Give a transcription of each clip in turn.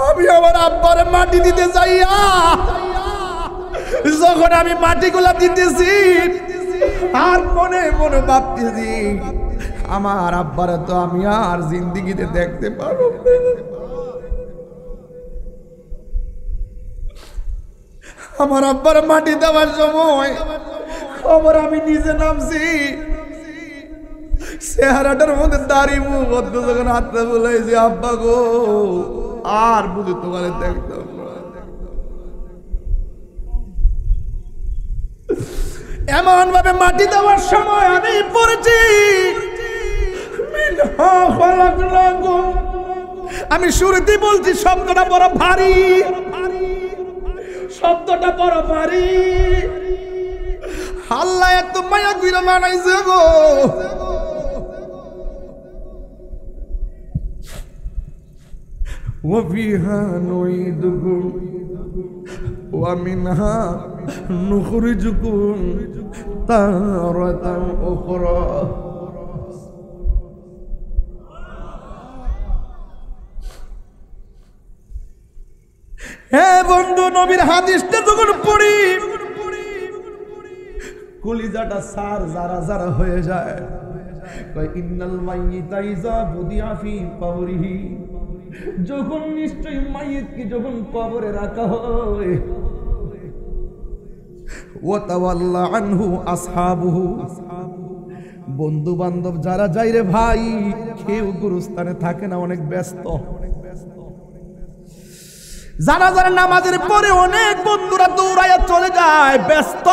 আমি আমার আব্বার মাটি দিতে যাইয়া যখন আমি মাটিগুলা দিতেছি আর মনে মনে ভাবতেছি আমার আব্বারে তো আমি আর জিন্দেগিতে দেখতে পারবো না। আমার আব্বার মাটি দেওয়ার সময় খবর আমি নিজে নামছি, চেহারাটার মধ্যে দাড়ি মুখ অদ্ভুত যখন হাতটা বলেছি, আব্বা গো আর বুঝে তোমার দেখতাম না। এমন ভাবে মাটি দেওয়ার সময় আমি পড়েছি, আমি শুরুতেই বলছি শব্দটা বড় ভারী, শব্দটা বড় ভারী। আল্লাহ এত মায়া কইরা বানাইছে গো, ওয়াফিহা নুইদুকুম ওয়া মিনহা নুখরিজুকুম তারাতান উখরা। হে বন্ধু, নবীর হাদিসটা যখন পড়ি কলিজাটা সার জারা জারা হয়ে যায়। ইন্নাল মাইয়িতা ইযা বুদিআ ফি কবরিহি, যখন নিশ্চয়ই মাইয়িতকে যখন কবরে রাখা হয়, ওয়া তাওয়াল্লা আনহু আসহাবুহু, বন্ধু বান্ধব যারা যায় রে ভাই, কেউ গুরুস্থানে থাকে না, অনেক ব্যস্ত। যারা যারা নামাজের পরে অনেক বন্ধুরা দৌড়াইয়া চলে যায়, ব্যস্ত।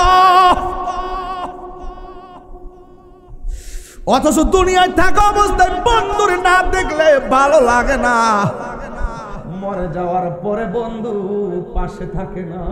অথচ দুনিয়ায় থাকা অবস্থায় বন্ধুরে না দেখলে ভালো লাগে না, মরে যাওয়ার পরে বন্ধু পাশে থাকে না।